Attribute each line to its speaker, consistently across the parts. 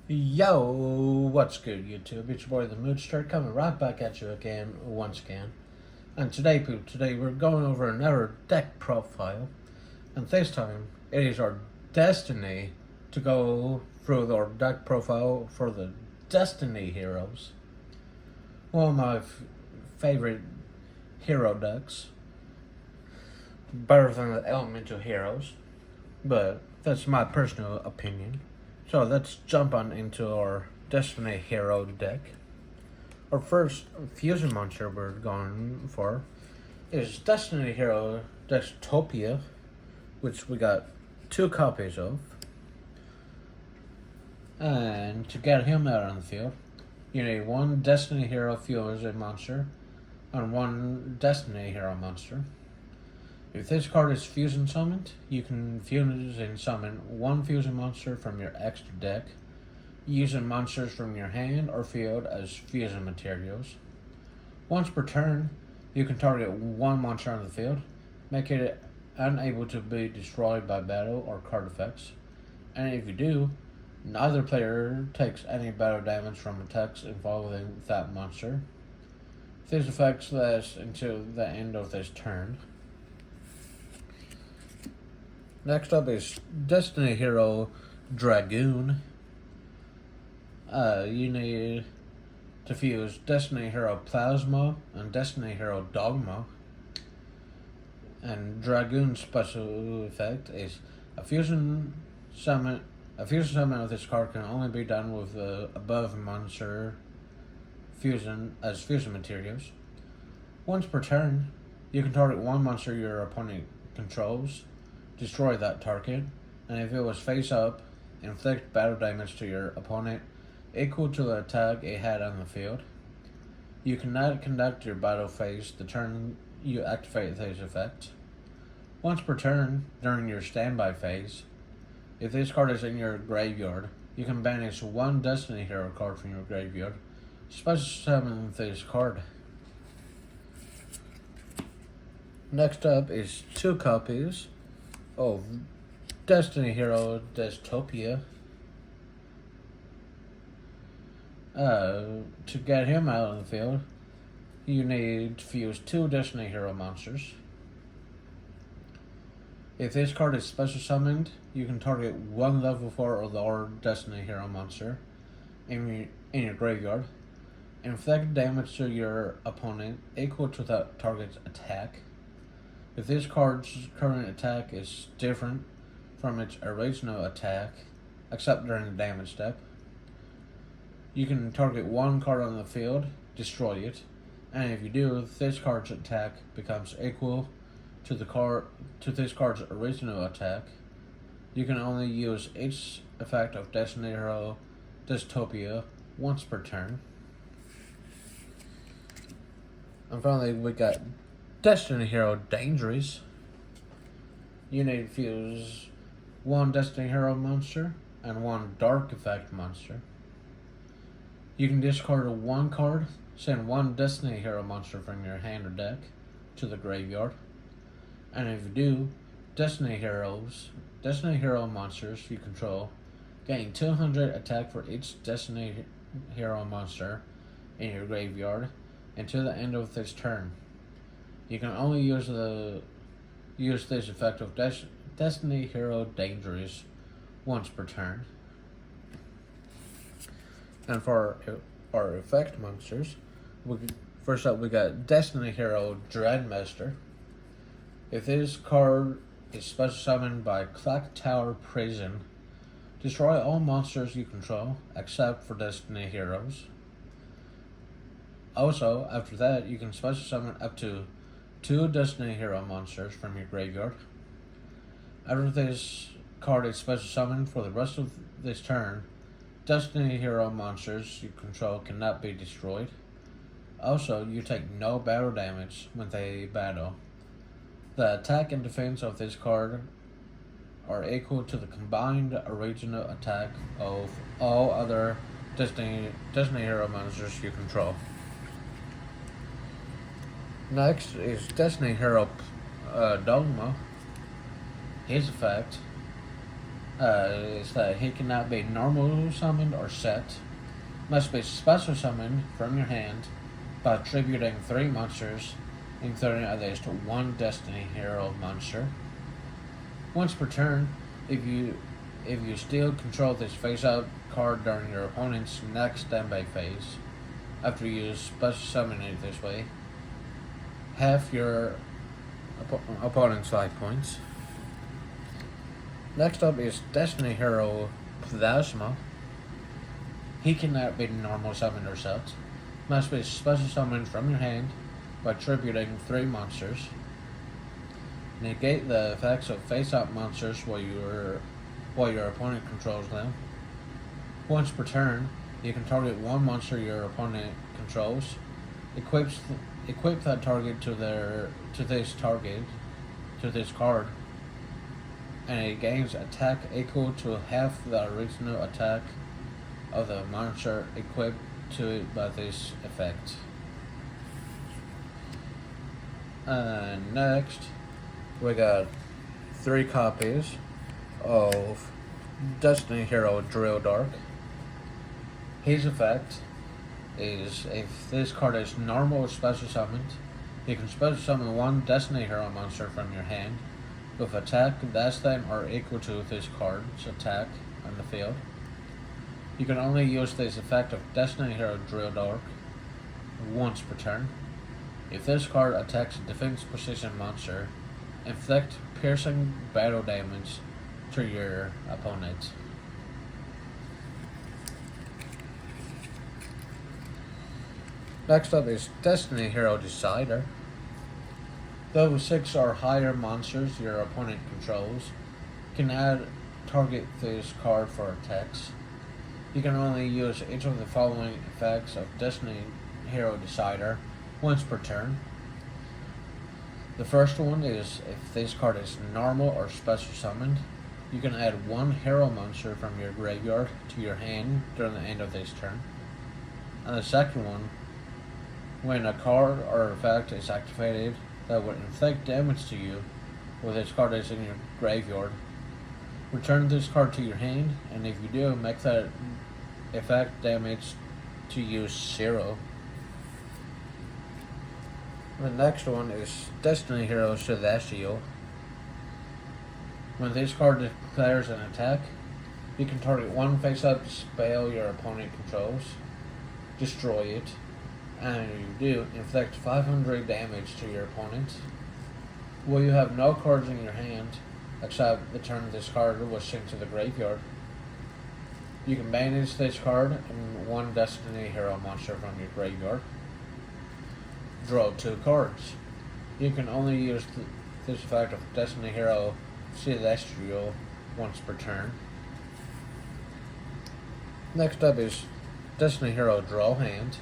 Speaker 1: Yo, what's good, YouTube? It's your boy, the Moodster, coming right back at you again, once again. And today we're going over another deck profile. And this time, it is our destiny to go through our deck profile for the Destiny Heroes. One of my favorite hero decks. Better than the Elemental Heroes. But that's my personal opinion. So let's jump on into our Destiny Hero deck. Our first fusion monster we're going for is Destiny Hero Dystopia, which we got 2 copies of. And to get him out on the field, you need 1 Destiny Hero fusion monster and 1 Destiny Hero monster. If this card is fusion summoned, you can fuse and summon 1 fusion monster from your extra deck, using monsters from your hand or field as fusion materials. Once per turn, you can target 1 monster on the field, make it unable to be destroyed by battle or card effects, and if you do, neither player takes any battle damage from attacks involving that monster. These effects last until the end of this turn. Next up is Destiny Hero Dragoon. You need to fuse Destiny Hero Plasma and Destiny Hero Dogma. And Dragoon's special effect is a fusion summon. A fusion summon of this card can only be done with the above monster fusion as fusion materials. Once per turn, you can target 1 monster your opponent controls, destroy that target, and if it was face up, inflict battle damage to your opponent equal to the attack it had on the field. You cannot conduct your battle phase the turn you activate this effect. Once per turn, during your standby phase, if this card is in your graveyard, you can banish 1 Destiny Hero card from your graveyard, special summon this card. Next up is 2 copies of Destiny Hero Dystopia. To get him out on the field, you need to fuse 2 Destiny Hero monsters. If this card is special summoned, you can target 1 level 4 or lower Destiny Hero monster in your graveyard, inflict damage to your opponent equal to that target's attack. If this card's current attack is different from its original attack, except during the damage step, you can target 1 card on the field, destroy it, and if you do, this card's attack becomes equal to this card's original attack. You can only use each effect of Destiny Hero Dystopia once per turn. And finally, we got Destiny Hero Dangerous. You need to fuse 1 Destiny Hero monster and 1 Dark Effect monster. You can discard 1 card, send 1 Destiny Hero monster from your hand or deck to the graveyard, and if you do, Destiny Hero monsters you control gain 200 attack for each Destiny Hero monster in your graveyard until the end of this turn. You can only use this effect of Destiny Hero Dangerous once per turn. And for our effect monsters, first up we got Destiny Hero Dreadmaster. If this card is special summoned by Clock Tower Prison, destroy all monsters you control except for Destiny Heroes. Also, after that, you can special summon up to 2 Destiny Hero monsters from your graveyard. After this card is special summoned for the rest of this turn, Destiny Hero monsters you control cannot be destroyed. Also, you take no battle damage when they battle. The attack and defense of this card are equal to the combined original attack of all other Destiny Hero monsters you control. Next is Destiny Hero Dogma. His effect is that he cannot be normal summoned or set. Must be special summoned from your hand by attributing 3 monsters, including at least 1 Destiny Hero monster. Once per turn, if you still control this face-up card during your opponent's next standby phase, after you use special summoning it this way, half your opponent's life points. Next up is Destiny Hero Plasma. He cannot be normal summoned or set. Must be special summoned from your hand by attributing 3 monsters. Negate the effects of face-up monsters while your opponent controls them. Once per turn, you can target 1 monster your opponent controls. Equip that target to this card, and it gains attack equal to half the original attack of the monster equipped to it by this effect. Next, we got 3 copies of Destiny Hero Drill Dark. His effect is if this card is normal or special summoned, you can special summon 1 Destiny Hero monster from your hand with attack less than or equal to this card's attack on the field. You can only use this effect of Destiny Hero Drill Dark once per turn. If this card attacks a defense position monster, inflict piercing battle damage to your opponent. Next up is Destiny Hero Decider. Those 6 or higher monsters your opponent controls can target this card for attacks. You can only use each of the following effects of Destiny Hero Decider once per turn. The first one is if this card is normal or special summoned, you can add 1 hero monster from your graveyard to your hand during the end of this turn. And the second one, when a card or effect is activated that would inflict damage to you while this card is in your graveyard, return this card to your hand, and if you do, make that effect damage to you 0. The next one is Destiny Hero Celestial. When this card declares an attack, you can target 1 face-up spell your opponent controls, destroy it, and if you do, inflict 500 damage to your opponent. While you have no cards in your hand, except the turn this card was sent to the graveyard, you can banish this card and 1 Destiny Hero monster from your graveyard. Draw 2 cards. You can only use this effect of Destiny Hero Celestial once per turn. Next up is Destiny Hero Draw Hand.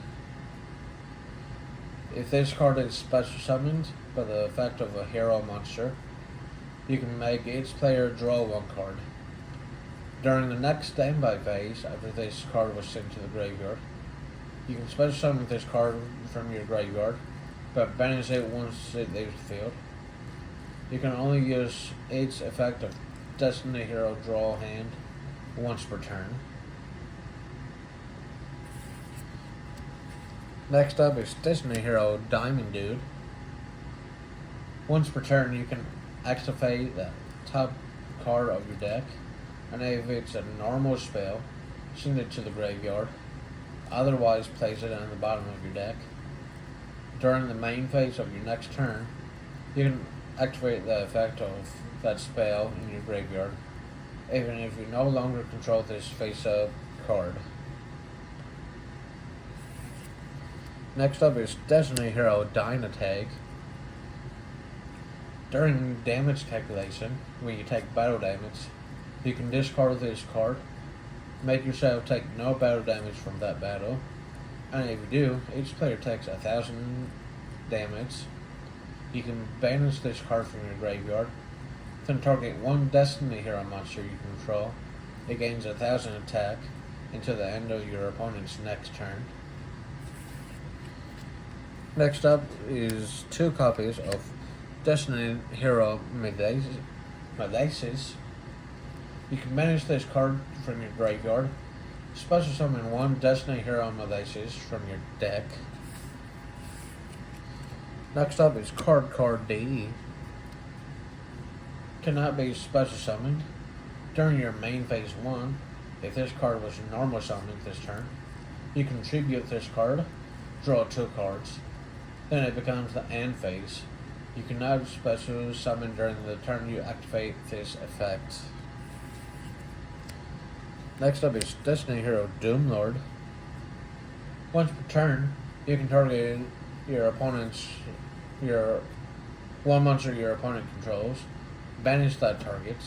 Speaker 1: If this card is special summoned by the effect of a hero monster, you can make each player draw 1 card. During the next standby phase, after this card was sent to the graveyard, you can special summon this card from your graveyard, but banish it once it leaves the field. You can only use each effect of Destiny Hero Draw Hand once per turn. Next up is Destiny Hero Diamond Dude. Once per turn, you can activate the top card of your deck, and if it's a normal spell, send it to the graveyard. Otherwise, place it on the bottom of your deck. During the main phase of your next turn, you can activate the effect of that spell in your graveyard, even if you no longer control this face-up card. Next up is Destiny Hero Dynatag. During damage calculation, when you take battle damage, you can discard this card, make yourself take no battle damage from that battle, and if you do, each player takes 1,000 damage. You can banish this card from your graveyard, then target 1 Destiny Hero monster you control. It gains 1,000 attack until the end of your opponent's next turn. Next up is 2 copies of Destiny Hero Medasis. You can banish this card from your graveyard. Special summon one Destiny Hero Melissus from your deck. Next up is Card D. Cannot be special summoned. During your main phase 1, if this card was normal summoned this turn, you can tribute this card, draw 2 cards. Then it becomes the end phase. You cannot special summon during the turn you activate this effect. Next up is Destiny Hero Doomlord. Once per turn, you can target your one monster your opponent controls, banish that target.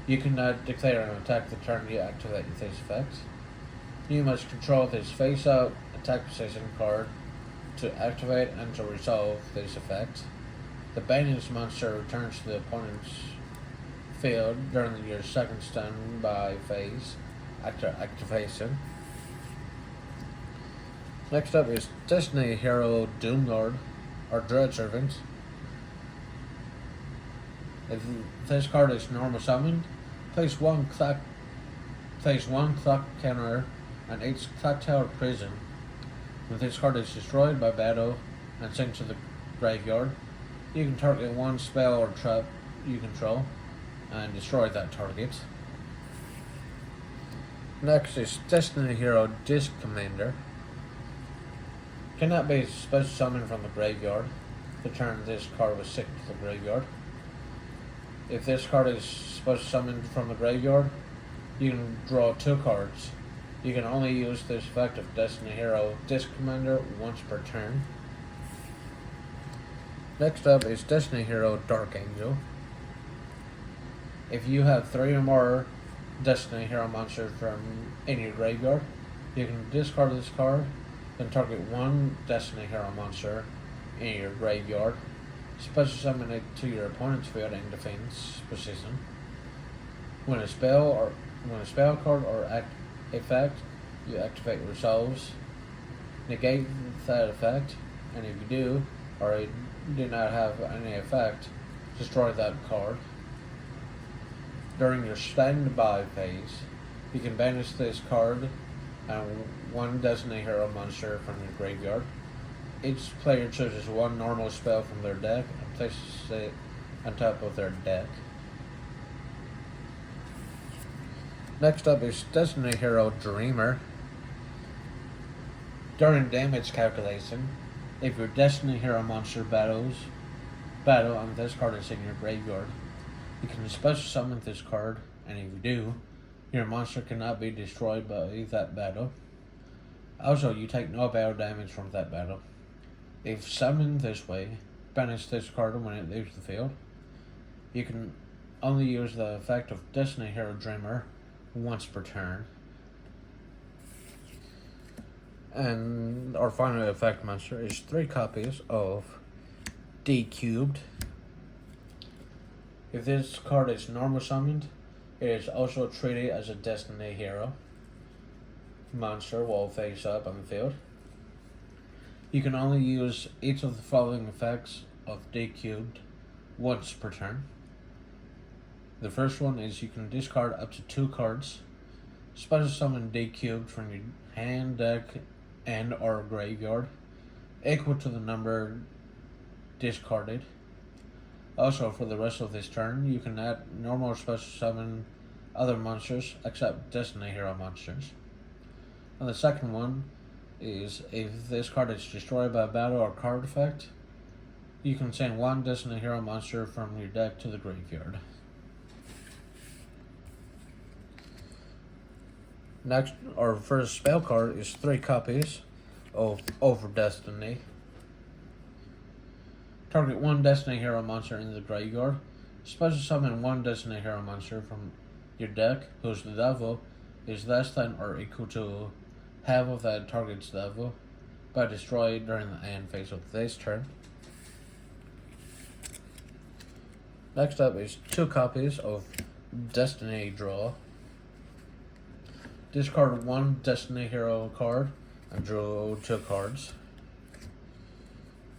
Speaker 1: You cannot declare an attack the turn you activate this effect. You must control this face-up attack position card to activate and to resolve this effect. The banished monster returns to the opponent's field during your second standby phase after activation. Next up is Destiny Hero Doomlord, or Dread Servant. If this card is normal summoned, place one clock counter on each clock tower prison. If this card is destroyed by battle and sent to the graveyard, you can target one spell or trap you control and destroy that target. Next is Destiny Hero Disc Commander. Cannot be special summoned from the graveyard the turn this card was sent to the graveyard. If this card is special summoned from the graveyard, you can draw 2 cards. You can only use this effect of Destiny Hero Disc Commander once per turn. Next up is Destiny Hero Dark Angel. If you have 3 or more Destiny Hero monsters from in your graveyard, you can discard this card, then target one Destiny Hero monster in your graveyard, special summon it to your opponent's field in defense position. When a spell card or effect you activate resolves, negate that effect, and if you do, or it do not have any effect, destroy that card. During your standby phase, you can banish this card and one Destiny Hero monster from your graveyard. Each player chooses one normal spell from their deck and places it on top of their deck. Next up is Destiny Hero Dreamer. During damage calculation, if your Destiny Hero monster battle and this card is in your graveyard, you can special summon this card, and if you do, your monster cannot be destroyed by that battle. Also, you take no battle damage from that battle. If summoned this way, banish this card when it leaves the field. You can only use the effect of Destiny Hero Dreamer once per turn. And our final effect monster is 3 copies of D Cubed. If this card is normal summoned, it is also treated as a Destiny Hero monster while face up on the field. You can only use each of the following effects of D Cubed once per turn. The first one is you can discard up to 2 cards, special summon D Cubed from your hand, deck, and or graveyard, equal to the number discarded. Also, for the rest of this turn, you can add normal or special summon other monsters except Destiny Hero monsters. And the second one is if this card is destroyed by a battle or card effect, you can send one Destiny Hero monster from your deck to the graveyard. Next, our first spell card is 3 copies of Over Destiny. Target one Destiny Hero monster in the graveyard. Special summon one Destiny Hero monster from your deck whose level is less than or equal to half of that target's level by destroyed during the end phase of this turn. Next up is 2 copies of Destiny Draw. Discard one Destiny Hero card and draw 2 cards.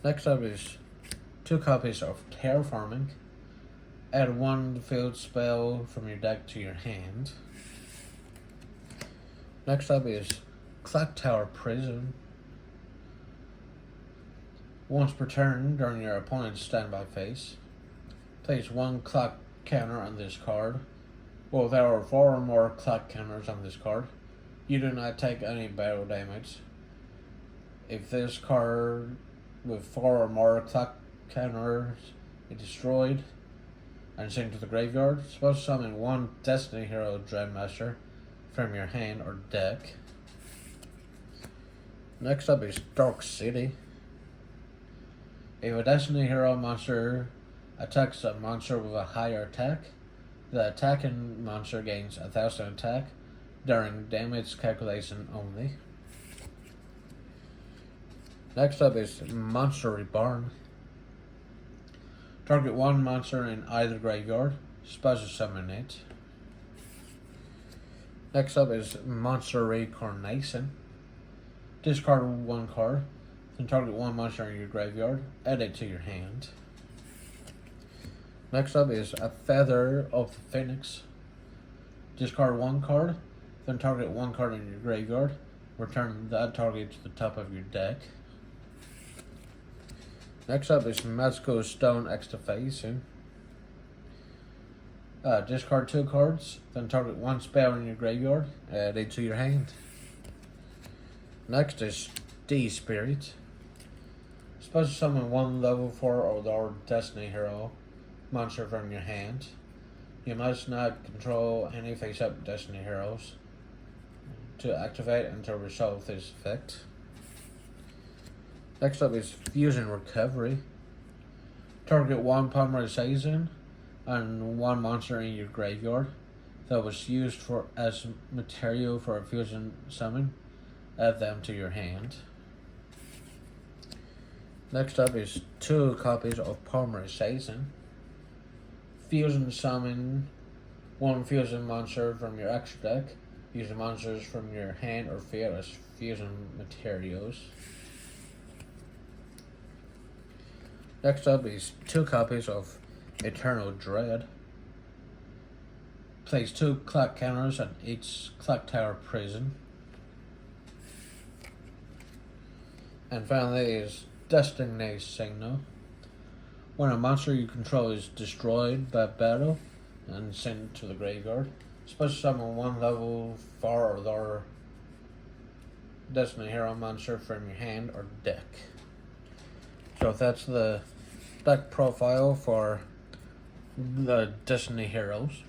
Speaker 1: Next up is 2 copies of Terraforming. Add one field spell from your deck to your hand. Next up is Clock Tower Prison. Once per turn during your opponent's standby phase, place one clock counter on this card. Well, there are 4 or more clock counters on this card. You do not take any battle damage. If this card with 4 or more clock counters is destroyed and sent to the graveyard, supposed to summon one Destiny Hero Dreadmaster from your hand or deck. Next up is Dark City. If a Destiny Hero monster attacks a monster with a higher attack, the attacking monster gains 1,000 attack during damage calculation only. Next up is Monster Reborn. Target one monster in either graveyard, special summon it. Next up is Monster Reincarnation. Discard one card, then target one monster in your graveyard, add it to your hand. Next up is A Feather of the Phoenix. Discard one card, then target one card in your graveyard, return that target to the top of your deck. Next up is Magical Stone Excavation. Discard 2 cards, then target one spell in your graveyard, add it to your hand. Next is D-Spirit. Special summon one level 4 or lower Destiny Hero monster from your hand. You must not control any face-up Destiny Heroes to activate and to resolve this effect. Next up is Fusion Recovery. Target one Polymerization and one monster in your graveyard that was used as material for a fusion summon. Add them to your hand. Next up is 2 copies of Polymerization. Fusion summon one fusion monster from your extra deck. Use the monsters from your hand or field as fusion materials. Next up is 2 copies of Eternal Dread. Place 2 clock counters on each Clock Tower Prison. And finally is Destiny Signal. When a monster you control is destroyed by battle and sent to the graveyard, special summon one level 4 or lower Destiny Hero monster from your hand or deck. So that's the deck profile for the Destiny Heroes.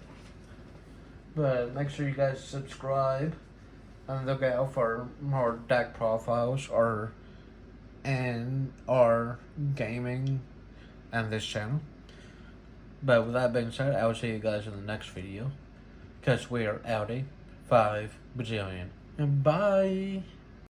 Speaker 1: But make sure you guys subscribe and look out for more deck profiles or gaming and this channel. But with that being said, I will see you guys in the next video, because we are outie 5 bajillion. And bye!